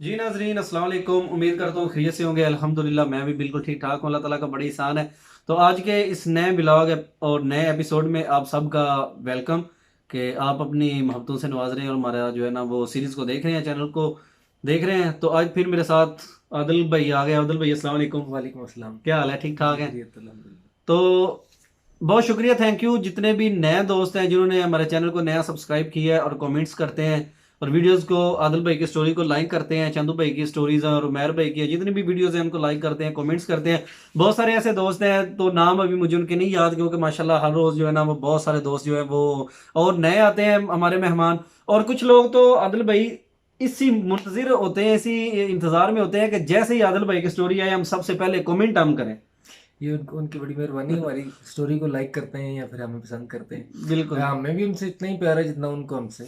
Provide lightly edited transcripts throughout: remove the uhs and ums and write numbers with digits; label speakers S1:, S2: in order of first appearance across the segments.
S1: जी नाजरीन अस्सलाम वालेकुम। उम्मीद करता हूँ खैरियत से होंगे। अल्हम्दुलिल्लाह मैं भी बिल्कुल ठीक ठाक हूँ। अल्लाह ताला का बड़ी एहसान है। तो आज के इस नए ब्लॉग और नए एपिसोड में आप सबका वेलकम कि आप अपनी मोहब्बतों से नवाज रहे हैं और हमारा जो है ना वो सीरीज़ को देख रहे हैं, चैनल को देख रहे हैं। तो आज फिर मेरे साथ आदिल भाई आ गए। आदिल भाई अस्सलाम वालेकुम।
S2: वालेकुम अस्सलाम।
S1: क्या हाल है? ठीक
S2: जी
S1: ठाक है?
S2: खैरियत अल्हम्दुलिल्लाह।
S1: तो बहुत शुक्रिया, थैंक यू जितने भी नए दोस्त हैं जिन्होंने हमारे चैनल को नया सब्सक्राइब किया है और कमेंट्स करते हैं और वीडियोस को आदिल भाई की स्टोरी को लाइक करते हैं, चंदू भाई की स्टोरीज और उमैर भाई की जितनी भी वीडियोस हैं उनको लाइक करते हैं, कमेंट्स करते हैं। बहुत सारे ऐसे दोस्त हैं, तो नाम अभी मुझे उनके नहीं याद क्योंकि माशाल्लाह हर रोज़ जो है ना वो बहुत सारे दोस्त जो है वो और नए आते हैं हमारे मेहमान। और कुछ लोग तो आदिल भाई इसी मुंतजिर होते हैं, इसी इंतज़ार में होते हैं कि जैसे ही आदिल भाई की स्टोरी आए हम सबसे पहले कमेंट हम करें।
S2: ये उनकी बड़ी मेहरबानी, हमारी स्टोरी को लाइक करते हैं या फिर हमें पसंद करते हैं।
S1: बिल्कुल।
S2: हमें भी उनसे इतना ही प्यार है जितना उनको हमसे।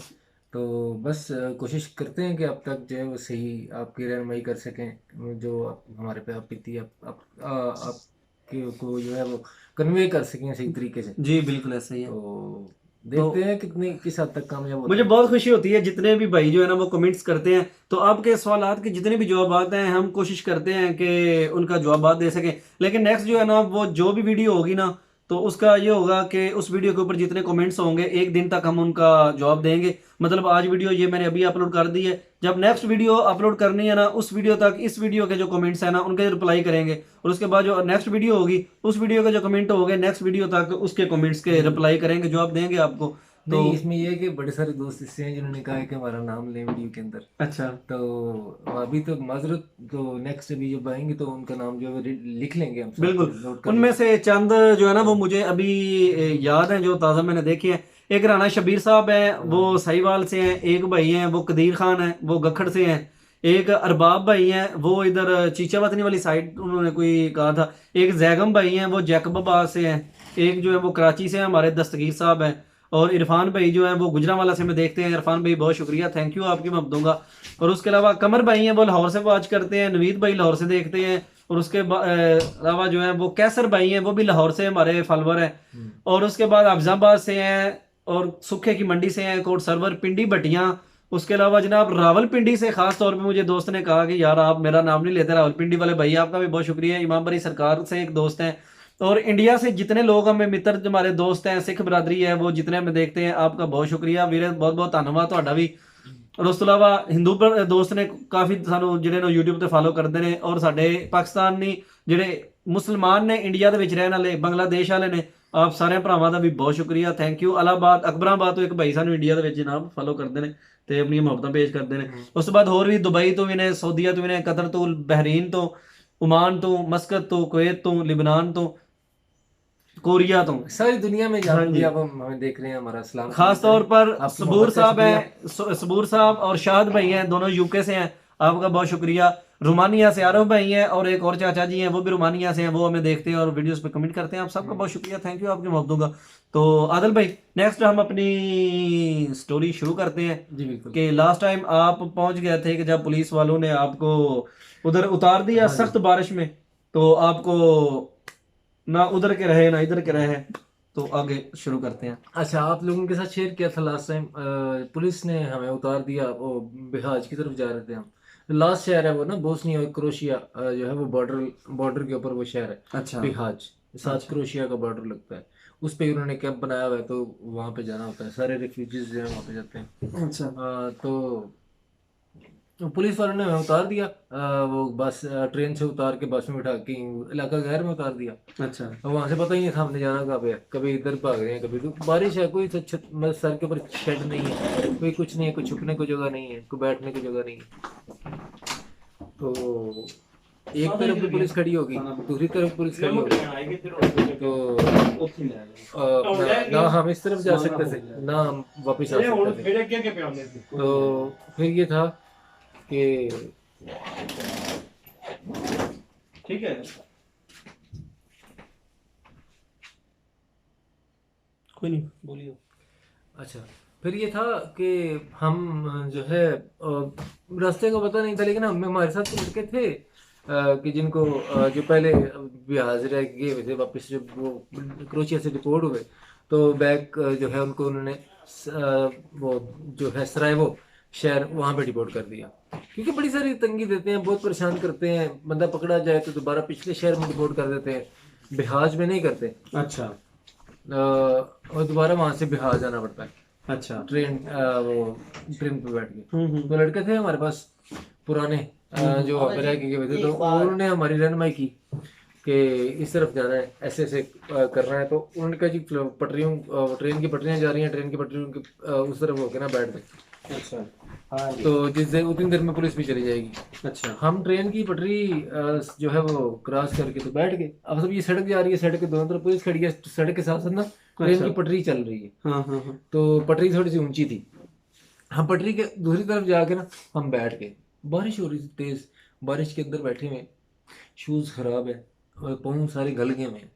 S2: तो बस कोशिश करते हैं कि अब तक जो है वो सही आपकी रहनुमाई कर सकें, जो हमारे पे आप बीती आपके को जो है वो कन्वे कर सकें सही तरीके से।
S1: जी बिल्कुल ऐसे ही है।
S2: तो
S1: तो
S2: देखते हैं कितनी किस हद तक कामयाब
S1: मुझे
S2: होते हैं।
S1: बहुत खुशी होती है जितने भी भाई जो है ना वो कमेंट्स करते हैं, तो आपके सवालात के जितने भी जवाबात हैं हम कोशिश करते हैं कि उनका जवाब दे सकें। लेकिन नेक्स्ट जो है ना वो जो भी वीडियो होगी ना तो उसका ये होगा कि उस वीडियो के ऊपर जितने कमेंट्स होंगे एक दिन तक हम उनका जवाब देंगे। मतलब आज वीडियो ये मैंने अभी अपलोड कर दी है, जब नेक्स्ट वीडियो अपलोड करनी है ना उस वीडियो तक इस वीडियो के जो कमेंट्स हैं ना उनके रिप्लाई करेंगे और उसके बाद जो नेक्स्ट वीडियो होगी उस वीडियो के जो कमेंट होंगे नेक्स्ट वीडियो तक उसके कमेंट्स के रिप्लाई करेंगे, जवाब देंगे आपको। तो
S2: नहीं, इसमें ये है कि बड़े सारे दोस्त इससे हैं जिन्होंने कहा है कि हमारा नाम लें वीडियो के अंदर।
S1: अच्छा।
S2: तो अभी तो माजरत, तो नेक्स्ट अभी जब आएंगे तो उनका नाम जो है वो लिख लेंगे, हम साथ
S1: बिल्कुल।
S2: में नोट कर
S1: उनमें
S2: लेंगे।
S1: से चंद जो है ना वो
S2: तो
S1: मुझे अभी याद हैं जो ताज़ा मैंने देखे हैं। एक राना शबीर साहब हैं वो
S2: हाँ,
S1: सहीवाल से हैं, एक भाई हैं वो कदीर खान हैं वो गखड़ से हैं, एक अरबाब भाई हैं वो इधर चीचावतनी वाली साइड उन्होंने कोई कहा था, एक जैगम भाई हैं वो जैकबाबाद से हैं, एक जो है वो कराची से हैं हमारे दस्तगीर साहब हैं, और इरफान भाई जो है वो गुजरांवाला से हमें देखते हैं। इरफान भाई बहुत शुक्रिया, थैंक यू आपकी मैं दूंगा। और उसके अलावा कमर भाई हैं वो लाहौर से वॉच करते हैं, नवीद भाई लाहौर से देखते हैं, और उसके अलावा जो है वो कैसर भाई हैं वो भी लाहौर से हमारे फॉलोअर हैं।
S2: हम्म।
S1: और उसके बाद अफजाबाद से हैं और सुखे की मंडी से हैं, कोट सरवर पिंडी भटियां। उसके अलावा जनाब रावलपिंडी से खास तौर पे मुझे दोस्त ने कहा कि यार आप मेरा नाम नहीं लेते, रावलपिंडी वाले भाई आपका भी बहुत शुक्रिया। इमाम बरी सरकार से एक दोस्त हैं। और इंडिया से जितने लोग हमें मित्र हमारे दोस्त हैं, सिख बरादरी है, वो जितने हमें देखते हैं आपका बहुत शुक्रिया वीरे, बहुत बहुत धन्यवाद ਤੁਹਾਡਾ ਵੀ। ਔਰ ਉਸ ਤੋਂ ਇਲਾਵਾ ਹਿੰਦੂ ਦੋਸਤ ਨੇ ਕਾਫੀ ਸਾਨੂੰ ਜਿਹੜੇ ਨੂੰ YouTube ਤੇ ਫਾਲੋ ਕਰਦੇ ਨੇ, ਔਰ ਸਾਡੇ ਪਾਕਿਸਤਾਨੀ ਜਿਹੜੇ ਮੁਸਲਮਾਨ ਨੇ ਇੰਡੀਆ ਦੇ ਵਿੱਚ ਰਹਿਣ ਵਾਲੇ ਬੰਗਲਾਦੇਸ਼ ਵਾਲੇ ਨੇ, ਆਪ ਸਾਰੇ ਭਰਾਵਾਂ ਦਾ ਵੀ ਬਹੁਤ ਸ਼ੁਕਰੀਆ, ਥੈਂਕ ਯੂ। ਅਲਾਹਾਬਾਦ ਅਕਬਰਾਬਾਦ ਤੋਂ ਇੱਕ ਭਾਈ ਸਾਨੂੰ ਇੰਡੀਆ ਦੇ ਵਿੱਚ ਜਨਾਬ ਫਾਲੋ ਕਰਦੇ ਨੇ ਤੇ ਆਪਣੀਆਂ ਮੁਹੱਬਤਾਂ ਪੇਸ਼ ਕਰਦੇ ਨੇ। ਉਸ ਤੋਂ ਬਾਅਦ ਹੋਰ ਵੀ ਦੁਬਈ ਤੋਂ ਵੀ ਨੇ, ਸਾਊਦੀਆ ਤੋਂ ਵੀ ਨੇ, ਕਤਰ ਤੋਂ, ਬਹਿਰੀਨ ਤੋਂ, ओमान तो, मस्कत तो, कुवैत तो, लिबनान तो, कोरिया तो।
S2: सारी दुनिया में
S1: हाँ
S2: जहाँ पे भी
S1: जी।
S2: आप हमें देख रहे हैं, हमारा सलाम
S1: खास
S2: कबूल
S1: तौर
S2: करें।
S1: पर
S2: आपकी
S1: सबूर
S2: मोहब्बत का
S1: साहब
S2: शुक्रिया।
S1: हैं, सबूर साहब और शाहद भाई हैं, दोनों यूके से हैं, आपका बहुत शुक्रिया। रोमानिया से आरफ भाई हैं और एक और चाचा जी हैं वो भी रोमानिया से हैं, वो हमें देखते हैं और वीडियोस पे कमेंट करते हैं। आप सबका बहुत शुक्रिया, थैंक यू आपकी मोहब्बतों का। तो आदिल भाई नेक्स्ट हम अपनी स्टोरी शुरू करते हैं
S2: जी बिल्कुल।
S1: कि लास्ट टाइम आप पहुंच गए थे कि जब पुलिस वालों ने आपको उधर उतार दिया
S2: हाँ जी।
S1: सख्त बारिश में, तो आपको ना उधर के रहे ना इधर के रहे। तो आगे शुरू करते हैं।
S2: अच्छा, आप लोगों के साथ शेयर किया था लास्ट टाइम, पुलिस ने हमें उतार दिया, वो बिहाज की तरफ जा रहे थे हम। लास्ट शहर है वो ना, बोस्निया और क्रोशिया, जो है वो बॉर्डर बॉर्डर के ऊपर वो शहर है।
S1: अच्छा।
S2: बिहाज साथ
S1: अच्छा।
S2: क्रोशिया का बॉर्डर लगता है। उस पे उन्होंने कैंप बनाया हुआ है, तो वहाँ पे जाना होता है, सारे रिफ्यूजीज जो है वहाँ पे जाते हैं।
S1: अच्छा।
S2: तो पुलिस वालों ने हमें उतार दिया, वो बस ट्रेन से उतार के बस में बिठा के इलाका गैर में उतार दिया।
S1: अच्छा।
S2: अब वहां से पता ही नहीं था हमने जाना कहाँ पे है, कभी इधर भाग रहे हैं, कभी तो बारिश है, कोई छत मतलब सर के ऊपर शेड नहीं है, कोई कुछ नहीं है, कोई छुपने को जगह नहीं है, कोई बैठने की जगह नहीं है। तो एक तरफ भी पुलिस खड़ी होगी, दूसरी तरफ पुलिस खड़ी होगी। तो ना हम इस तरफ जा सकते थे ना हम वापस आ सकते थे। तो फिर ये था कि
S1: ठीक है, कोई नहीं बोलिए।
S2: अच्छा, फिर ये था कि हम जो है रास्ते का पता नहीं था, लेकिन हम हमारे साथ तो लड़के थे कि जिनको जो पहले बिहार रह गए हुए थे, वापस जब वो क्रोशिया से डिपोर्ट हुए तो बैक जो है उनको उन्होंने वो जो है सरायवो शहर वहाँ पे डिपोर्ट कर दिया। क्योंकि बड़ी सारी तंगी देते हैं, बहुत परेशान करते हैं। बंदा पकड़ा जाए तो दोबारा पिछले शहर में रिपोर्ट कर देते हैं, बिहाज में नहीं करते।
S1: अच्छा
S2: और दोबारा वहां से बिहार जाना पड़ता है
S1: अच्छा।
S2: ट्रेन, वो ट्रेन पे बैठ के।
S1: हम्म।
S2: तो लड़के थे हमारे पास पुराने, जो वहाँ पे रह के गए थे, तो उन्होंने हमारी रहनुमाई की कि इस तरफ जाना है, ऐसे ऐसे करना है। तो उन्होंने कहा जी पटरियों, ट्रेन की पटरियाँ जा रही हैं, ट्रेन की पटरियों के उस तरफ होके ना बैठ गए।
S1: अच्छा हाँ जी।
S2: तो जिस देर उतनी देर में पुलिस भी चली जाएगी।
S1: अच्छा
S2: हम ट्रेन की पटरी जो है वो क्रॉस करके तो बैठ गए। अब सब ये सड़क जा रही है, सड़क के दोनों तरफ पुलिस खड़ी है, सड़क के साथ साथ ना ट्रेन
S1: अच्छा।
S2: की पटरी चल रही है।
S1: हाँ हाँ हाँ।
S2: तो पटरी थोड़ी सी ऊंची थी, हम पटरी के दूसरी तरफ जाके ना हम बैठ गए। बारिश हो रही थी तेज, बारिश के अंदर बैठे हुए, शूज खराब है और पाँव सारे गल गए हुए हैं,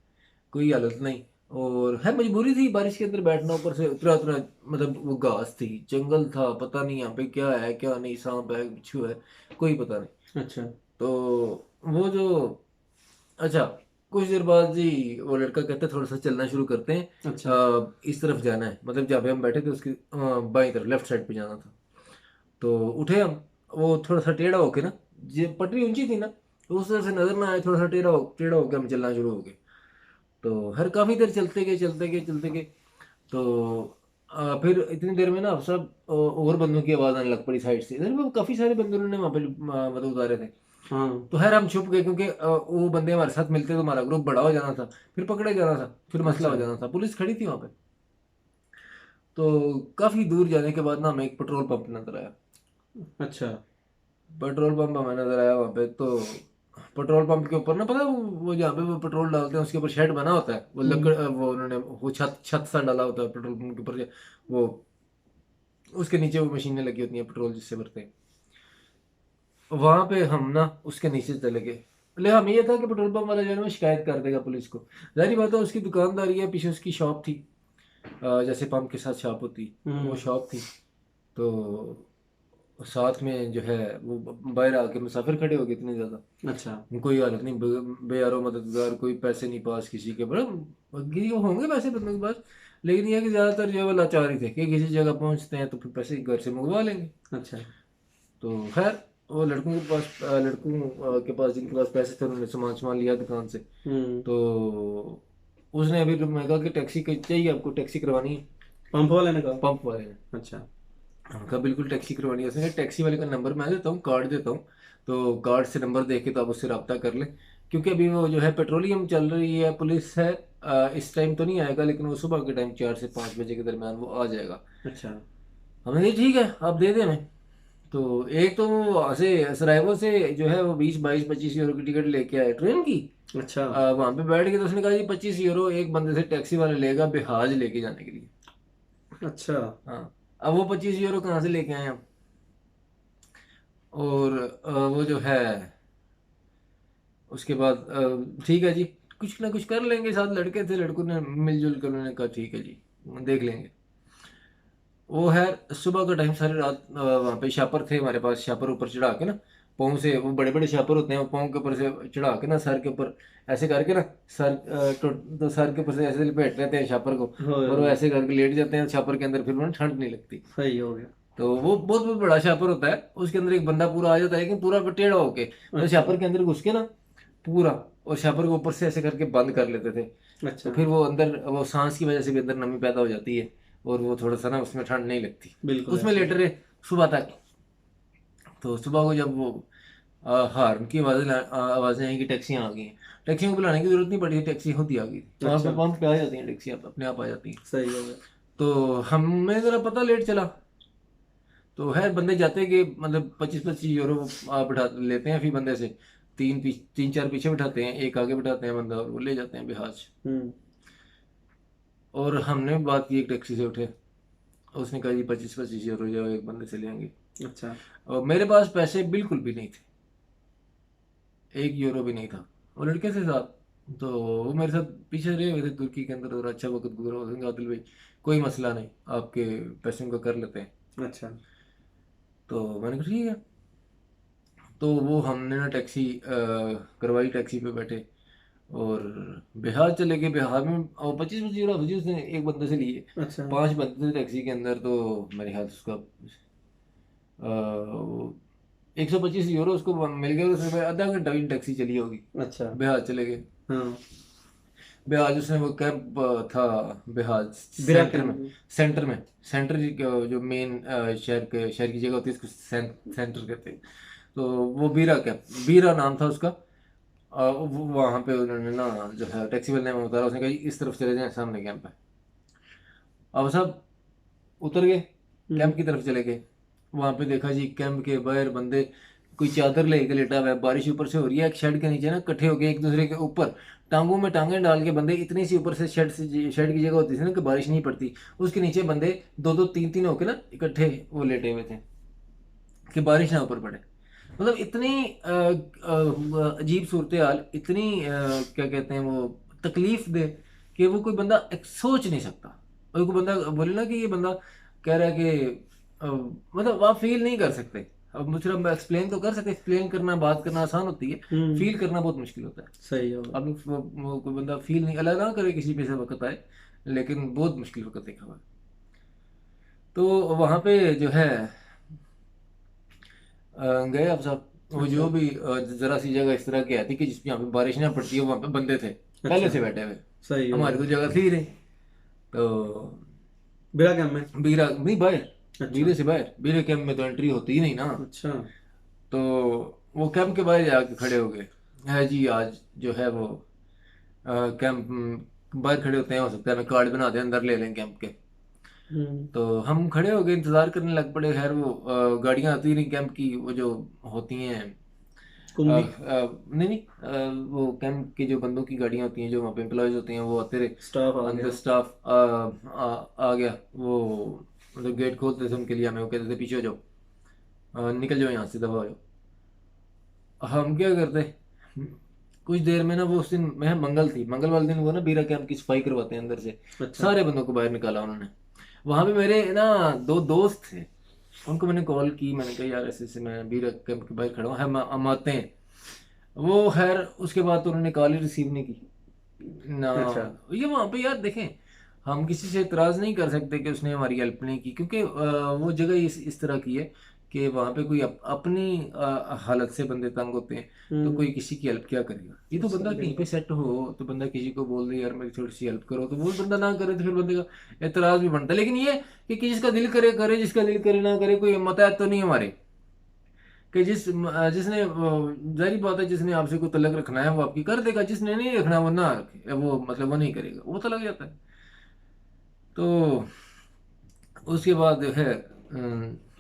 S2: कोई हालत नहीं। और है मजबूरी थी बारिश के अंदर बैठना, ऊपर से उतरा उतरा, मतलब वो घास थी, जंगल था, पता नहीं यहाँ पे क्या है क्या नहीं, सांप है बिच्छू है, कोई पता नहीं।
S1: अच्छा
S2: तो वो जो, अच्छा, कुछ देर बाद जी वो लड़का कहता है थोड़ा सा चलना शुरू करते हैं,
S1: अच्छा
S2: इस तरफ जाना है, मतलब जहाँ पे हम बैठे थे उसकी बाईं तरफ, लेफ्ट साइड पे जाना था। तो उठे हम, वो थोड़ा सा टेढ़ा होके ना, ये पटरी ऊंची थी ना, तो उस तरफ से नजर ना आए, थोड़ा सा टेढ़ा होके हम चलना शुरू हो गए। तो हर काफ़ी देर चलते गए चलते गए चलते गए। तो फिर इतनी देर में ना सब और बंदों की आवाज़ आने लग पड़ी साइड से, इधर भी काफ़ी सारे बंदों ने वहाँ पे मतलब उतारे थे।
S1: हाँ
S2: तो खैर हम छुप गए, क्योंकि वो बंदे हमारे साथ मिलते तो हमारा ग्रुप बड़ा हो जाना था, फिर पकड़े जाना था, फिर मसला
S1: अच्छा
S2: हो जाना था, पुलिस खड़ी थी वहाँ पे। तो काफ़ी दूर जाने के बाद ना हमें एक पेट्रोल पंप नजर आया।
S1: अच्छा
S2: पेट्रोल पंप हमें नजर आया वहाँ पे। तो पेट्रोल पंप के ऊपर ना, पता है वो जहाँ पे वो पेट्रोल डालते हैं उसके ऊपर शेड बना होता है, वो लकड़, वो उन्होंने वो छत छत सा डाला होता है पेट्रोल पंप के ऊपर वो उसके नीचे वो मशीनें लगी होती हैं पेट्रोल जिससे भरते हैं। वहां पे हम ना उसके नीचे चले गए। ले हमें ये था कि पेट्रोल पंप वाला जो है ना वो शिकायत कर देगा पुलिस को। जाहिर बात है, उसकी दुकानदारी है, पीछे उसकी शॉप थी, जैसे पंप के साथ शॉप होती, वो
S1: हम्म।
S2: शॉप थी। तो साथ में जो है वो बाहर आके मुसाफिर खड़े हो गए इतने ज़्यादा,
S1: अच्छा
S2: कोई हालत नहीं, बेयारो मददगार, कोई पैसे नहीं पास किसी के, बड़ा किसी को होंगे पैसे बंदों के पास, लेकिन ये है कि ज़्यादातर जो है वो लाचार ही थे कि किसी जगह पहुंचते हैं तो फिर पैसे घर से मंगवा लेंगे।
S1: अच्छा
S2: तो खैर वो लड़कों के पास, के पास जिनके पास पैसे थे उन्होंने सामान सामान लिया दुकान से।
S1: हम्म।
S2: तो उसने अभी मैं कहा कि टैक्सी चाहिए आपको, टैक्सी करवानी है,
S1: पंप वाले ने कहा।
S2: पंप वाले ने।
S1: अच्छा
S2: हाँ कहा बिल्कुल टैक्सी करवानी है। उसने कहा टैक्सी वाले का नंबर मैं देता हूँ, कार्ड देता हूँ, तो कार्ड से नंबर दे के तो आप उससे रब्ता कर लें, क्योंकि अभी वो जो है पेट्रोलियम चल रही है, पुलिस है, इस टाइम तो नहीं आएगा, लेकिन वो सुबह के टाइम 4 से 5 बजे के दरमियान वो आ जाएगा।
S1: अच्छा
S2: हमने कहा ठीक है आप दे दें हमें। तो एक तो वो वहाँ से सरायवो से जो है वो 20 22 25 यूरो की टिकट लेके आए ट्रेन की।
S1: अच्छा
S2: वहाँ पे बैठ के तो उसने कहा जी 25 यूरो एक बंदे से टैक्सी वाले लेगा बिहाज लेके जाने के लिए।
S1: अच्छा।
S2: हाँ, अब वो 25 यूरो कहाँ से लेके आए हम। और वो जो है उसके बाद ठीक है जी, कुछ ना कुछ कर लेंगे, साथ लड़के थे, लड़कों ने मिलजुल कर उन्होंने कहा ठीक है जी देख लेंगे। वो है सुबह का टाइम, सारी रात वहाँ पे शापर थे हमारे पास, शापर ऊपर चढ़ा के ना, पाँव से, वो बड़े बड़े शापर होते हैं, वो पाँव के ऊपर से चढ़ा के ना सर के ऊपर ऐसे करके ना, सर तो सर के ऊपर से ऐसे लपेट लेते हैं शापर को,
S1: होए
S2: और वो
S1: होए।
S2: ऐसे करके लेट जाते हैं शापर के अंदर, फिर उन्हें ठंड नहीं लगती।
S1: सही हो गया।
S2: तो वो बहुत बहुत बड़ा शापर होता है, उसके अंदर एक बंदा पूरा आ जाता है, लेकिन पूरा टेढ़ा होके, मतलब
S1: अच्छा
S2: शापर के अंदर घुस के ना पूरा, और शापर को ऊपर से ऐसे करके बंद कर लेते थे। तो
S1: अच्छा।
S2: फिर वो अंदर, वो सांस की वजह से भी अंदर नमी पैदा हो जाती है, और वो थोड़ा सा ना उसमें ठंड नहीं लगती।
S1: बिल्कुल
S2: उसमें
S1: ऐसे ही।
S2: लेटे रहे सुबह तक। तो सुबह को जब वो हार्न की आवाज़ें आई कि टैक्सियाँ आ गई हैं, टैक्सियों को बुलाने की जरूरत नहीं पड़ी, टैक्सी खुद ही आ गई, वहाँ पे
S1: अच्छा
S2: पंप पे आ जाती हैं टैक्सी, अपने आप आ जाती हैं।
S1: सही हो गया।
S2: तो हमें ज़रा पता लेट चला। तो है बंदे जाते कि मतलब 25 25 यूरो बिठा लेते हैं फी बंदे से, तीन चार पीछे बिठाते हैं, एक आगे बिठाते हैं बंदा, और वो ले जाते हैं बिहाज।
S1: हम्म।
S2: और हमने बात की एक टैक्सी से उठे, उसने कहा जी 25 25 यूरो जाओ एक बंदे से लेंगे।
S1: अच्छा
S2: और मेरे पास पैसे बिल्कुल भी नहीं थे, 1 यूरो भी नहीं था। वो लड़के से साथ, तो वो मेरे साथ पीछे रहे हुए थे तुर्की के अंदर, और अच्छा वक्त गुजरा। उसने कहा आदिल भाई कोई मसला नहीं, आपके पैसों का कर लेते हैं।
S1: अच्छा
S2: तो मैंने कहा ठीक है। तो वो हमने ना टैक्सी करवाई, टैक्सी पे बैठे और बिहार चले गए। बिहार में और 25 25 यूरो मुझे उसने एक बंदे से लिए,
S1: अच्छा
S2: 5 बंदे थे टैक्सी के अंदर। तो मेरे ख्याल से उसका 125 यूरो उसको मिल गया, उसमें आधा घंटा भी टैक्सी चली होगी,
S1: अच्छा।
S2: बिहार चले गए।
S1: हाँ।
S2: बिहार उसने वो कैंप था, बिहार
S1: बिरा
S2: सेंटर में,
S1: कैंप।
S2: सेंटर जो मेन शहर की जगह होती है उसको सेंटर कहते हैं। तो वो बीरा कैंप, बीरा नाम था उसका। वहाँ पे उन्होंने ना जो है टैक्सी वाले ने उतारा, उसने कहा जी इस तरफ चले जाएं, सामने कैंप है। अब सब उतर गए, कैंप की तरफ चले गए। वहां पे देखा जी कैंप के बाहर बंदे कोई चादर लेके लेटा हुआ है, बारिश ऊपर से हो रही है, एक शेड के नीचे ना इकट्ठे हो गए एक दूसरे के ऊपर, टांगों में टांगे डाल के बंदे, इतनी सी ऊपर से शेड की जगह होती थी ना कि बारिश नहीं पड़ती, उसके नीचे बंदे दो दो तीन तीन होके ना इकट्ठे वो लेटे हुए थे कि बारिश ना ऊपर पड़े। मतलब इतनी अजीब सूरत हाल, इतनी क्या कहते हैं वो तकलीफ दे कि वो कोई बंदा सोच नहीं सकता। और कोई बंदा बोले ना कि ये बंदा कह रहा है कि मतलब आप फील नहीं कर सकते। अब मुझे एक्सप्लेन तो कर सकते, एक्सप्लेन करना बात करना आसान होती है, फील करना बहुत मुश्किल होता है।
S1: सही है।
S2: अब कोई बंदा फील नहीं अलग ना करे किसी पे से वक्त आए, लेकिन बहुत मुश्किल वक्त देखा हुआ है। तो वहाँ पे जो है गए अब साहब, वो जो भी जरा सी जगह इस तरह की आती कि जिसमें यहाँ पे बारिश ना पड़ती है, वहाँ पे बंदे थे पहले
S1: अच्छा।
S2: से बैठे हुए।
S1: सही है।
S2: हमारी तो जगह थी नहीं। तो
S1: बिरा कैंप में।
S2: बीरा नहीं बाहर,
S1: अच्छा।
S2: बीरे से बाहर, बीरे कैंप में तो एंट्री होती ही नहीं ना।
S1: अच्छा।
S2: तो वो कैंप के बाहर जाके खड़े हो गए, है जी आज जो है वो कैंप बाहर खड़े होते हैं, हो सकता है हमें कार्ड बना दें अंदर ले लें कैंप के।
S1: हम्म।
S2: तो हम खड़े हो गए, इंतजार करने लग पड़े। खैर वो गाड़ियां आती रही कैंप की, वो जो होती हैं
S1: कुंभी।
S2: नहीं नहीं, वो कैंप की जो बंदों की गाड़ियां होती हैं, जो वहाँ पे एम्प्लॉयज होते हैं, वो आते रहे।
S1: स्टाफ आ
S2: अंदर
S1: गया।
S2: स्टाफ आ गया। वो मतलब गेट खोलते थे उनके लिए, हमें वो कहते थे पीछे हो जाओ, निकल जाओ यहाँ से, दबा हो जाओ। हम क्या करते, कुछ देर में ना वो उस दिन मैं मंगल थी, मंगल वाले दिन वो ना बीरा कैंप की सफाई करवाते हैं अंदर से।
S1: अच्छा।
S2: सारे बंदों को बाहर निकाला उन्होंने। वहां पे मेरे ना दो दोस्त थे, उनको मैंने कॉल की, मैंने कहा यार ऐसे ऐसे मैं बीरा कैंप के बाहर खड़ा हूँ, हम आते हैं। वो खैर उसके बाद तो उन्होंने कॉल ही रिसीव नहीं की ना।
S1: अच्छा।
S2: ये वहां पे यार देखें, हम किसी से इतराज नहीं कर सकते कि उसने हमारी हेल्प नहीं की, क्योंकि वो जगह इस तरह की है कि वहां पे कोई अपनी हालत से बंदे तंग होते हैं। तो कोई किसी की हेल्प क्या करेगा? ये तो बंदा कहीं पे सेट हो तो बंदा किसी को बोल दे यार मेरी थोड़ी सी हेल्प करो, तो वो बंदा ना करे तो फिर बंदे का एतराज भी बनता है। लेकिन ये कि जिसका दिल करे करे, जिसका दिल करे ना करे, कोई मताहत तो नहीं हमारे कि जिसने जाहिर बात है, जिसने आपसे कोई तलक रखना है वो आपकी कर देगा, जिसने नहीं रखना वो ना रखे, वो मतलब वो नहीं करेगा, वो तो लग जाता है। तो उसके बाद जो है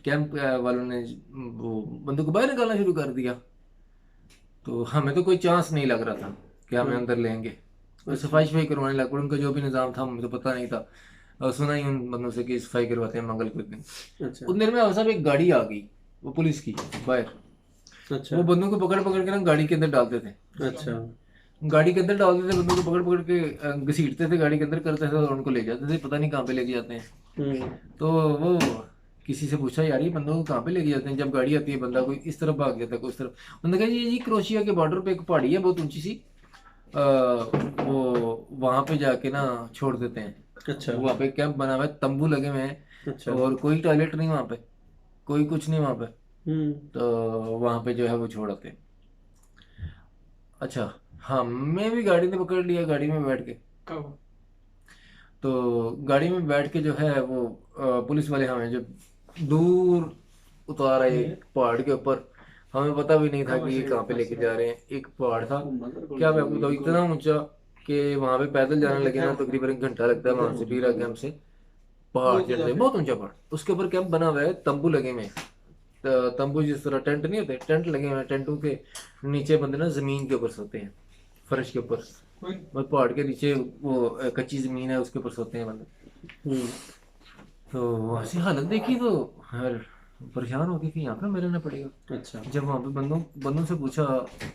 S2: कैंप वालों ने वो बंदूक को बाहर निकालना शुरू कर दिया। तो हमें तो कोई चांस नहीं लग रहा था कि हमें अंदर लेंगे। तो
S1: अच्छा।
S2: सफाई सफाई करवाने लग पड़े, उनका जो भी निज़ाम था हमें तो पता नहीं था। और सुना ही उन बंदों से कि सफाई करवाते हैं मंगल के दिन।
S1: अच्छा।
S2: उतने देर में साहब एक गाड़ी आ गई, वो पुलिस की बाहर।
S1: अच्छा।
S2: वो बंदों को पकड़ पकड़ के ना गाड़ी के अंदर डालते थे,
S1: अच्छा।
S2: गाड़ी के अंदर डालते थे बंदों को पकड़ पकड़ के, घसीटते थे गाड़ी के अंदर, करते थे और उनको ले जाते थे, पता नहीं कहाँ पे लेके जाते हैं।
S1: हम्म।
S2: तो वो किसी से पूछा यार ये बंदों को कहाँ पे लेके जाते हैं, जब गाड़ी आती है बंदा कोई इस तरफ भाग जाता है कोई उस तरफ। उन्होंने कहा जी क्रोशिया के बॉर्डर पे एक पहाड़ी है बहुत ऊंची सी, वो वहां पे जाके ना छोड़ देते हैं।
S1: अच्छा।
S2: वहाँ पे कैंप बना हुआ है, तंबू लगे हुए हैं,
S1: अच्छा।
S2: और कोई टॉयलेट नहीं वहाँ पे, कोई कुछ नहीं वहाँ पे।
S1: हम्म।
S2: तो वहाँ पे जो है वो छोड़ आते हैं। अच्छा, हाँ मैं भी गाड़ी ने पकड़ लिया, गाड़ी में बैठ के। तो गाड़ी में बैठ के जो है वो पुलिस वाले हमें जो दूर उतार आए पहाड़ के ऊपर। हमें पता भी नहीं था कि ये कहाँ पे लेके जा रहे हैं। एक पहाड़ था, क्या मैं आपको बताऊँ, इतना ऊंचा कि वहां पे पैदल जाने लगे ना तकरीबन 1 घंटा लगता है वहां से, बीरा कैंप से पहाड़ चढ़ते, बहुत ऊंचा पहाड़। उसके ऊपर कैंप बना हुआ है, तंबू लगे हुए हैं। तंबू जिस तरह टेंट नहीं होते, टेंट लगे हुए हैं, टेंटों के नीचे बंदे ना जमीन के ऊपर सोते हैं, फर्श के ऊपर, और पहाड़ के नीचे वो कच्ची जमीन है उसके ऊपर सोते हैं बंदे।
S1: हम्म।
S2: तो ऐसी हालत देखी तो यार परेशान हो गए कि यहाँ पे मेरे रहना पड़ेगा।
S1: अच्छा।
S2: जब वहाँ पे बंदों बंदों से पूछा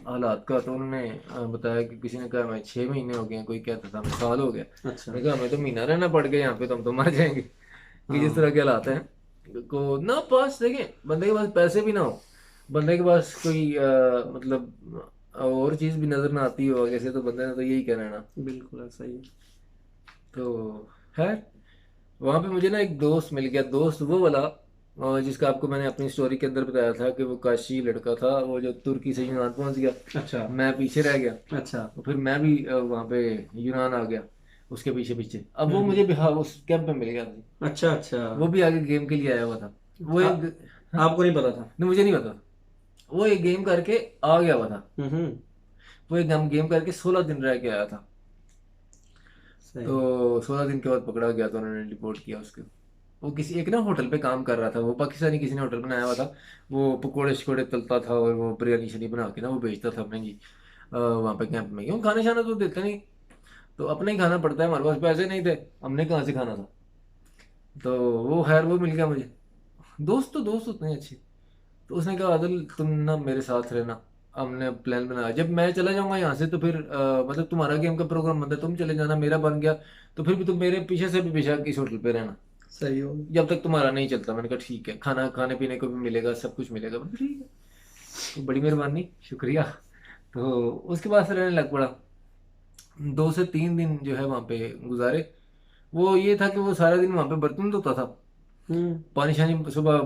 S2: हालात का, तो उन्होंने बताया कि किसी ने कहा मैं 6 महीने हो गए हैं, कोई कहता था मैं साल हो गया।
S1: अच्छा।
S2: मैंने कहा हमें तो महीना रहना पड़ गया यहाँ पे, तो हम तो मर जाएंगे कि जिस तरह के हालात हैं। को ना पास देखें, बंदे के पास पैसे भी ना हो, बंदे के पास कोई मतलब और चीज़ भी नजर ना आती हो आगे से, तो बंदे ने तो यही कहना है ना।
S1: बिल्कुल ऐसा ही है।
S2: तो है वहाँ पे मुझे ना एक दोस्त मिल गया, दोस्त वो वाला और जिसका आपको मैंने अपनी स्टोरी के अंदर बताया था कि वो काशी लड़का था, वो जो तुर्की से यूनान पहुंच गया,
S1: अच्छा
S2: मैं पीछे रह गया।
S1: अच्छा।
S2: तो फिर मैं भी वहाँ पे यूनान आ गया उसके पीछे पीछे। अब वो मुझे बिहार उस कैंप में मिल गया था,
S1: अच्छा अच्छा।
S2: वो भी आगे गेम के लिए आया हुआ था। वो
S1: आ,
S2: एक हाँ,
S1: आपको नहीं पता था?
S2: नहीं मुझे नहीं पता, वो एक गेम करके आ गया हुआ था।
S1: हम्म।
S2: वो एक गेम करके 16 दिन रह के आया था।
S1: सही।
S2: तो 16 दिन के बाद पकड़ा गया तो उन्होंने रिपोर्ट किया उसके। वो किसी एक ना होटल पे काम कर रहा था, वो पाकिस्तानी किसी ने होटल बनाया हुआ था। वो पकोड़े शकोड़े तलता था और वो बिरयानी शनी बना के ना वो बेचता था अपने जी वहाँ पे कैंप में। क्यों खाने शाना तो देते नहीं, तो अपना ही खाना पड़ता है, हमारे पास पैसे नहीं थे, हमने कहाँ से खाना था। तो वो खैर वो मिल गया मुझे। दोस्त उतने अच्छे। तो उसने कहा आदिल तुम ना मेरे साथ रहना। हमने प्लान बनाया जब मैं चला जाऊंगा यहाँ से तो फिर मतलब तुम्हारा गेम का प्रोग्राम बनता है, तुम चले जाना, मेरा बन गया तो फिर भी तुम मेरे पीछे से भी पीछे इस होटल पे रहना
S1: सही हो गया।
S2: जब तक तुम्हारा नहीं चलता। मैंने कहा ठीक है, खाना खाने पीने को भी मिलेगा, सब कुछ मिलेगा। मैंने कहा, ठीक है। तो बड़ी मेहरबानी, शुक्रिया। तो उसके बाद से रहने लग पड़ा। 2 से 3 दिन जो है वहाँ पे गुजारे। वो ये था कि वो सारा दिन वहाँ पे बर्तन धोता था।
S1: हम्म।
S2: पानी शानी सुबह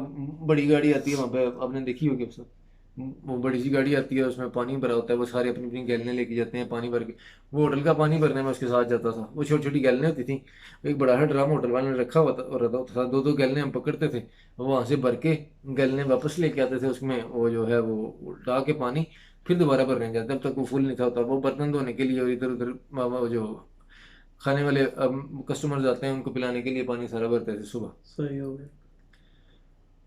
S2: बड़ी गाड़ी आती है वहाँ पे, आपने देखी होगी सब। वो बड़ी सी गाड़ी आती है, उसमें पानी भरा होता है, वो सारे अपनी अपनी गैलने लेके जाते हैं पानी भर के। वो होटल का पानी भरने में उसके साथ जाता था। वो छोटी छोटी गैलने होती थी, एक बड़ा सा ड्राम होटल वाले ने रखा हुआ था और रहता था, दो दो गैलने हम पकड़ते थे, वो वहाँ से भर के गैलने वापस लेके आते थे। उसमें वो जो है वो उल्टा के पानी फिर दोबारा भरने जाते, जब तक वो फुल नहीं था होता। वो बर्तन धोने के लिए और इधर उधर वो जो खाने वाले कस्टमर आते हैं उनको पिलाने के लिए पानी सारा भरते थे सुबह।
S1: सही हो गया।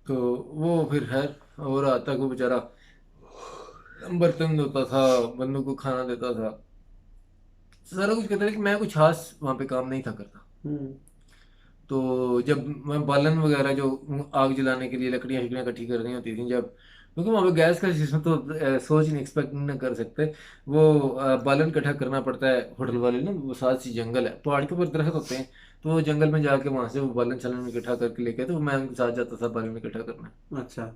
S2: तो वो फिर खैर, और आता को बेचारा बर्तन धोता था, बंदों को खाना देता था, सारा कुछ करता था। लेकिन मैं कुछ खास वहाँ पे काम नहीं था करता।
S1: हम्म।
S2: तो जब मैं बालन वगैरह जो आग जलाने के लिए लकड़ियाँ शकड़ियाँ इकट्ठी करनी होती थी जब, क्योंकि वहाँ पे गैस का सिस्टम तो सोच नहीं, एक्सपेक्ट नहीं कर सकते। वो बालन इकट्ठा करना पड़ता है। होटल वाले ना वो साथ सी जंगल है, पहाड़ के ऊपर दरख्त होते हैं, तो वो जंगल में जाके वहाँ से वो बालन छलन इकट्ठा करके लेके आए, तो मैं उनके साथ जाता था बालन इकट्ठा करना।
S1: अच्छा।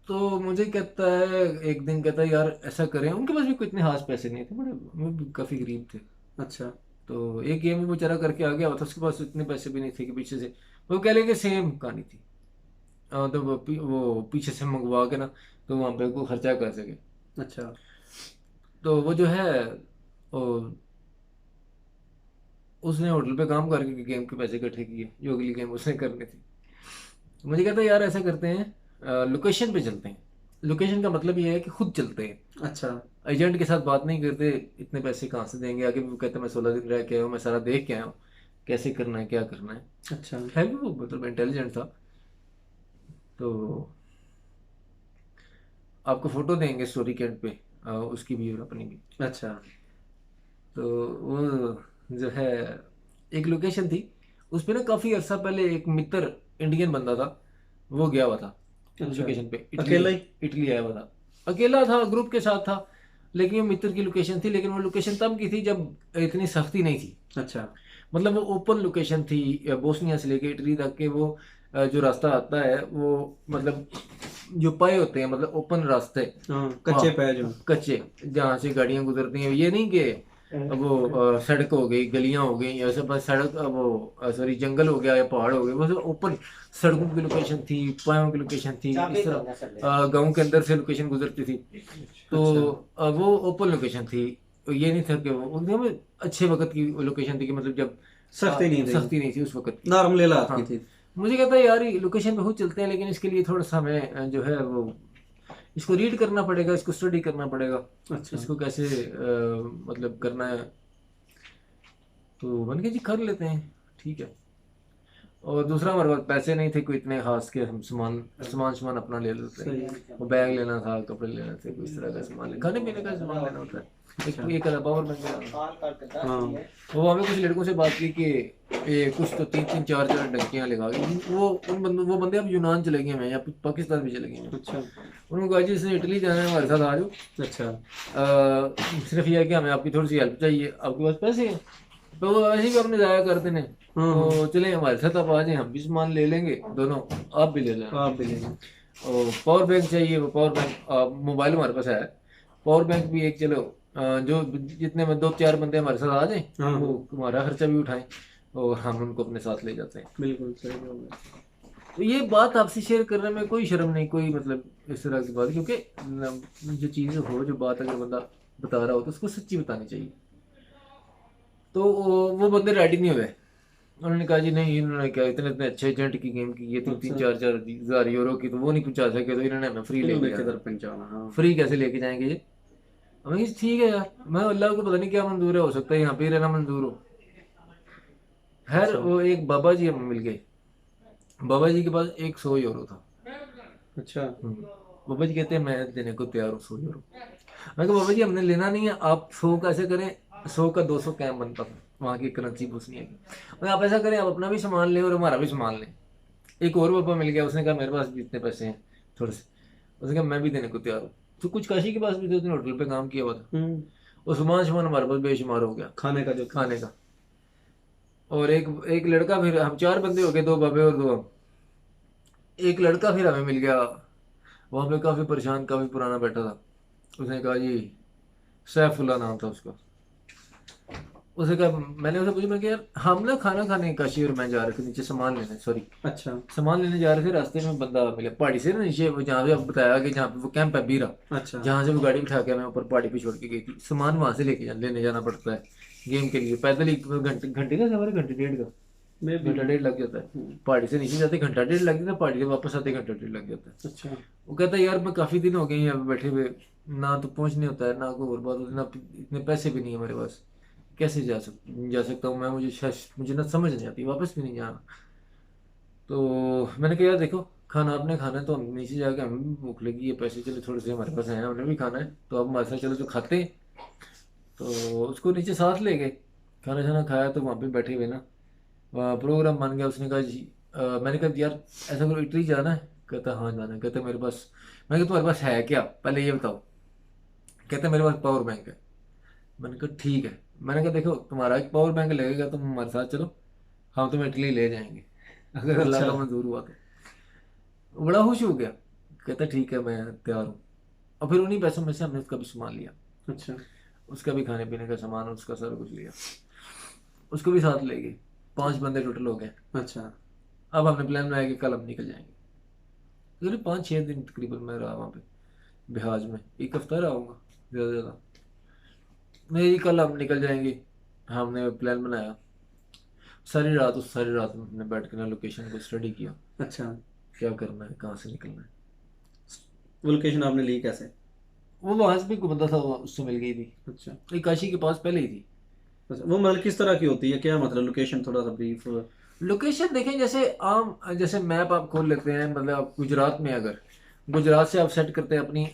S2: तो मुझे कहता है एक दिन, कहता है यार ऐसा करें, उनके पास भी कोई इतने खास पैसे नहीं थे, बड़े वो भी काफ़ी गरीब थे।
S1: अच्छा।
S2: तो एक गेम में बेचारा करके आ गया था, उसके पास इतने पैसे भी नहीं थे कि पीछे से वो कह लेंगे सेम कहानी थी। तो वो पीछे से मंगवा के ना तो वहाँ पे को खर्चा कर सके।
S1: अच्छा।
S2: तो वो जो है वो उसने होटल पे काम करके गेम के पैसे इकट्ठे किए जो अगली गेम उसने करनी थी। तो मुझे कहता है यार ऐसा करते हैं, लोकेशन पे चलते हैं। लोकेशन का मतलब ये है कि खुद चलते हैं,
S1: अच्छा।
S2: एजेंट के साथ बात नहीं करते। इतने पैसे कहाँ से देंगे, आगे भी वो कहते हैं मैं 16 दिन रह के आया हूँ, मैं सारा देख के आया हूँ कैसे करना है क्या करना है।
S1: अच्छा।
S2: है भी वो मतलब इंटेलिजेंट था। तो आपको फोटो देंगे स्टोरी के एंड पे, उसकी भी और अपनी भी।
S1: अच्छा।
S2: तो वो जो है एक लोकेशन थी, उस पे ना काफ़ी अर्सा पहले एक मित्र इंडियन बंदा था, वो गया हुआ था उस
S1: अच्छा।
S2: लोकेशन पे। इटली,
S1: अकेला ही?
S2: इटली आया हुआ था, अकेला था, ग्रुप के साथ था। लेकिन वो मित्र की लोकेशन थी, लेकिन वो लोकेशन तब की थी जब इतनी सख्ती नहीं थी।
S1: अच्छा।
S2: मतलब वो ओपन लोकेशन थी, बोस्निया से लेके इटली तक के वो जो रास्ता आता है वो मतलब जो पाए होते हैं, मतलब ओपन रास्ते।
S1: हाँ,
S2: हाँ,
S1: कच्चे पैज हो।
S2: कच्चे, जहाँ से गाड़ियाँ गुजरती हैं। ये नहीं कि वो सड़क हो गई, गलियां हो गई, या सब बस सड़क वो सॉरी जंगल हो गया या पहाड़ हो गए, वो सब ओपन सड़कों की लोकेशन थी, पायों की लोकेशन थी, इस तरह गांव के अंदर से लोकेशन गुजरती थी। तो
S1: अच्छा।
S2: वो ओपन लोकेशन थी। ये नहीं था कि वो एकदम अच्छे वक्त की लोकेशन थी कि मतलब जब
S1: सख्ती नहीं थी,
S2: सख्ती नहीं थी उस वक्त की।
S1: नॉर्मल इलाज
S2: हाँ,
S1: की थी।
S2: मुझे कहता है यार लोकेशन पे खुद चलते हैं, लेकिन इसके लिए थोड़ा सा हमें जो है वो इसको रीड करना पड़ेगा, इसको स्टडी करना पड़ेगा,
S1: अच्छा।
S2: इसको कैसे मतलब करना है। तो मैंने कहा जी कर लेते हैं, ठीक है। और दूसरा हमारे पास पैसे नहीं थे कोई इतने खास के हम सामान सामान सामान अपना ले लेते
S1: सही
S2: हैं।
S1: है।
S2: वो बैग लेना था, कपड़े लेने थे, कोई इस तरह का सामान खाने पीने का सामान लेना होता है।
S1: अच्छा।
S2: एक पावर बैंक लेना।
S1: हाँ।
S2: वो हमें कुछ लड़कों से बात की कि ये कुछ तो 3 3 4 4 डंकियां लगा के वो बंदे अब यूनान चले गए हैं या पाकिस्तान भी चले गए हैं।
S1: अच्छा।
S2: उन्होंने कहा जी इसने इटली जाना है, हमारे साथ आ जाओ।
S1: अच्छा।
S2: सिर्फ ये है कि हमें आपकी थोड़ी सी हेल्प चाहिए, आपके पास पैसे हैं। तो वो ऐसे ही अपने जाया करते ने,
S1: हाँ हाँ।
S2: तो चले हमारे साथ आप आ जाए, हम भी सामान ले लेंगे दोनों, आप भी ले लेना।
S1: आप भी ले लें।
S2: और पावर बैंक चाहिए, वो पावर बैंक मोबाइल हमारे पास है, पावर बैंक भी एक चलो जो जितने में 2 4 बंदे हमारे साथ आ जाएं,
S1: हाँ
S2: वो
S1: हाँ।
S2: हमारा खर्चा भी उठाएं और हम उनको अपने साथ ले जाते हैं।
S1: बिल्कुल सही हो गया।
S2: तो ये बात आपसे शेयर करने में कोई शर्म नहीं, कोई मतलब इस तरह की बात, क्योंकि जो चीज़ हो, जो बात अगर बंदा बता रहा हो तो उसको सच्ची बतानी चाहिए। तो वो बंदे रेडी नहीं हुए। उन्होंने कहा जी नहीं, इन्होंने क्या इतने इतने अच्छे एजेंट की गेम की, ये 3-4 हजार यूरो की, तो वो नहीं पहुंचा सके, तो इन्होंने हमें फ्री लेके
S1: इन्होंने
S2: जाना।
S1: किधर पहुंचाना। हाँ
S2: फ्री कैसे लेके जाएंगे ये? हमें कहा, ठीक है यार, मैं अल्लाह को पता नहीं क्या मंजूर है, हो सकता है यहाँ पे ही रहना मंजूर हो। खैर
S1: अच्छा
S2: वो एक बाबा जी हमें मिल गए। बाबा जी के पास एक 100 यूरो था।
S1: अच्छा।
S2: बाबा जी कहते हैं मैं देने को तैयार हूँ 100 यूरो। मैं कहा बाबा जी हमने लेना नहीं है, आप 100 का ऐसे करें, 100 का 200 कैम बनता था, वहाँ की करेंसी पूछनी है कि, मैं आप ऐसा करें, आप अपना भी सामान लें और हमारा भी सामान लें। एक और बाबा मिल गया, उसने कहा मेरे पास भी इतने पैसे हैं थोड़े से, उसने कहा मैं भी देने को तैयार हूँ। तो कुछ काशी के पास भी थे, उसने होटल पे काम किया हुआ था।
S1: हम्म।
S2: और सामान सामान हमारे पास बेशुमार हो गया
S1: खाने का जो था।
S2: खाने का। और एक एक लड़का, फिर हम 4 बंदे हो गए, 2 बाबे और 2 हम। एक लड़का फिर हमें मिल गया वहाँ पे, काफ़ी परेशान, काफ़ी पुराना बैठा था। उसने कहा जी, सैफुल्ला नाम था उसका। उसने कहा, मैंने उसे पूछा, मैं कहा यार हम ना खाना खाने काशी और मैं जा रहे थे नीचे सामान लेने, सॉरी
S1: अच्छा
S2: सामान लेने जा रहे थे, रास्ते में बंदा मिला पहाड़ी से ना नीचे, वो जहाँ पे आप बताया कि जहाँ पे वो कैंप है बीरा,
S1: अच्छा।
S2: जहाँ से वो गाड़ी उठा के हमें ऊपर पहाड़ी पे छोड़ के गई थी। सामान वहाँ से लेने जाना पड़ता है गेम के लिए, पैदल ही घंटे घंटे का सफर है, घंटे डेढ़ का,
S1: मैं भी।
S2: घंटा डेढ़ लग जाता है। पहाड़ी से नीचे जाते घंटा डेढ़ लग जाता है, पहाड़ी से वापस आते घंटा डेढ़ लग जाता है।
S1: अच्छा
S2: वो कहता है यार मैं काफ़ी दिन हो गए यहाँ पे बैठे हुए, ना तो पहुँच नहीं होता है, ना कोई और बात होती है, ना इतने पैसे भी नहीं है मेरे पास, कैसे जा सकता हूँ मैं, मुझे ना समझ नहीं आती, वापस भी नहीं जाना। तो मैंने कहा यार देखो, खाना आपने खाना है तो हम नीचे जाके, हमें भी भूख लगी है, पैसे चले थोड़े से हमारे पास हैं, हमने भी खाना है, तो आप हमारे साथ चलो तो खाते हैं। तो उसको नीचे साथ ले गए, खाना शाना खाया, तो वहाँ पे बैठे हुए ना, वहाँ प्रोग्राम बन गया। उसने कहा जी मैंने कहा यार ऐसा करो, इटली जाना है? कहता हाँ जाना है। कहता मेरे पास, मैंने कहा तुम्हारे पास है क्या, पहले ये बताओ। कहता मेरे पास पावर बैंक है। मैंने कहा ठीक है। मैंने कहा देखो तुम्हारा एक पावर बैंक लगेगा, तुम हमारे साथ चलो, हम तुम्हें इटली ले जाएंगे अगर अल्लाह
S1: अच्छा
S2: का मंजूर हुआ तो। वो बड़ा खुश हो गया, कहता ठीक है मैं तैयार हूँ। और फिर उन्हीं पैसों में से हमने उसका भी सामान लिया,
S1: अच्छा
S2: उसका भी खाने पीने का सामान, उसका सारा कुछ लिया, उसको भी साथ ले गए। 5 बंदे टोटल हो गए।
S1: अच्छा।
S2: अब हमने प्लान बनाया कि कल हम निकल जाएंगे। करीब 5-6 दिन तकरीबन मैं रहा वहाँ पे बिहाज में, एक हफ्ता रहूँगा ज़्यादा से ज़्यादा। नहीं कल हम निकल जाएंगे। हमने प्लान बनाया, सारी रात में हमने बैठ के ना लोकेशन को स्टडी किया,
S1: अच्छा।
S2: क्या करना है, कहाँ से निकलना है।
S1: वो लोकेशन आपने ली कैसे?
S2: वो वहाँ से भी कोई बंदा था, वो उससे मिल गई थी,
S1: अच्छा
S2: एक काशी के पास पहले ही थी।
S1: अच्छा। वो मतलब किस तरह की होती है, क्या मतलब लोकेशन, थोड़ा सा ब्रीफ।
S2: लोकेशन देखें, जैसे आम, जैसे मैप आप खोल लेते हैं, मतलब आप गुजरात में अगर, गुजरात से आप सेट करते हैं अपनी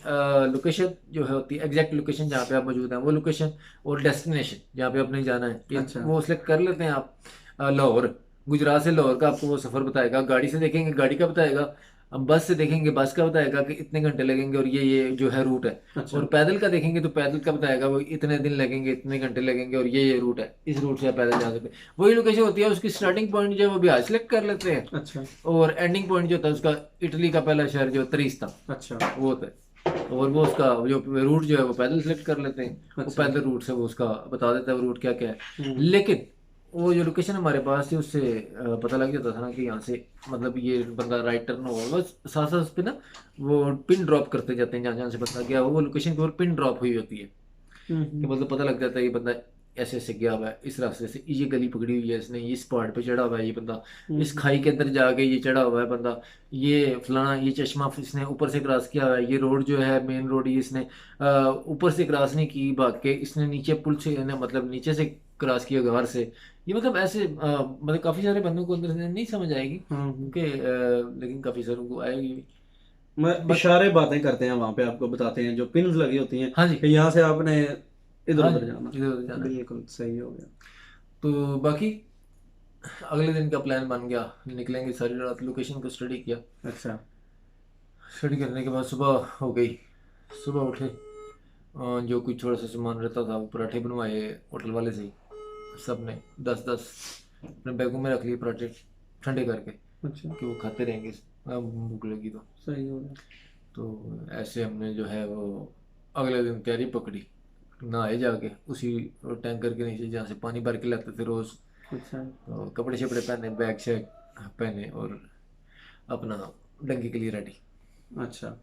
S2: लोकेशन जो है होती है, एग्जैक्ट लोकेशन जहाँ पे आप मौजूद हैं वो लोकेशन, और डेस्टिनेशन जहाँ पे आपने जाना है ये
S1: अच्छा
S2: वो सिलेक्ट कर लेते हैं आप। लाहौर, गुजरात से लाहौर का आपको वो सफ़र बताएगा, गाड़ी से देखेंगे गाड़ी का बताएगा, अब बस से देखेंगे बस का बताएगा कि इतने घंटे लगेंगे और ये जो है रूट है।
S1: अच्छा
S2: और पैदल का देखेंगे तो पैदल का बताएगा वो इतने दिन लगेंगे, इतने घंटे लगेंगे, और ये रूट है, इस रूट से आप पैदल जा सकते हैं। वही लोकेशन होती है, उसकी स्टार्टिंग पॉइंट जो है वो बिहार सेलेक्ट कर लेते हैं,
S1: अच्छा
S2: और एंडिंग पॉइंट जो होता है उसका इटली का पहला शहर जो तरीस था
S1: अच्छा
S2: वो होता है। और वो उसका जो रूट जो है वो पैदल सेलेक्ट कर लेते हैं, वो
S1: अच्छा।
S2: पैदल रूट से वो उसका बता देता है वो रूट क्या क्या है।
S1: हम्म।
S2: लेकिन वो जो लोकेशन हमारे पास थी उससे पता लग जाता था ना कि यहाँ से मतलब ये बंदा राइट टर्न होगा, बस साथ साथ उस पे ना वो पिन ड्रॉप करते जाते हैं, जहाँ जहाँ से बंदा गया हो वो लोकेशन के ऊपर पिन ड्रॉप हुई होती है, कि
S1: हम्म।
S2: मतलब पता लग जाता है ये बंदा ऐसे ऐसे गया हुआ है, इस रास्ते से ये गली पकड़ी हुई है इसने, इस पहाड़ पे चढ़ा हुआ है ये बंदा, इस
S1: हम्म।
S2: खाई के अंदर जाके ये चढ़ा हुआ है बंदा, ये फलाना ये चश्मा इसने ऊपर से क्रॉस किया हुआ है, ये रोड जो है मेन रोड ये इसने ऊपर से क्रॉस नहीं की भाग के, इसने नीचे पुल से मतलब नीचे से क्रॉस किया घर से। ये मतलब ऐसे मतलब काफ़ी सारे बंदों को अंदर से नहीं समझ आएगी
S1: हम्म।
S2: क्योंकि लेकिन काफ़ी सारों को आएगी भी।
S1: मैं
S2: बट
S1: इशारे बातें करते हैं वहां पे, आपको बताते हैं जो पिन्स लगी होती हैं
S2: हाँ जी,
S1: कि यहाँ से आपने इधर
S2: हाँ जी,
S1: उधर जाना।
S2: इधर उधर जाना है।
S1: बिल्कुल सही हो गया।
S2: तो बाकी अगले दिन का प्लान बन गया, निकलेंगे, सारी रात लोकेशन को स्टडी किया।
S1: अच्छा
S2: स्टडी करने के बाद सुबह हो गई, सुबह उठे, जो कुछ थोड़ा सा सामान रहता था वो पराठे बनवाए होटल वाले से ही, सब ने 10-10 अपने बैगों में रख लिए पराठे ठंडे करके,
S1: अच्छा।
S2: कि वो खाते रहेंगे भूख लगी तो।
S1: सही हो गया।
S2: तो ऐसे हमने जो है वो अगले दिन तैयारी पकड़ी, नहाए जाके उसी टैंकर के नीचे जहाँ से पानी भर के लाते थे रोज़।
S1: अच्छा
S2: तो कपड़े शपड़े पहने, बैग शैग पहने, और अपना डंगी के लिए रेडी।
S1: अच्छा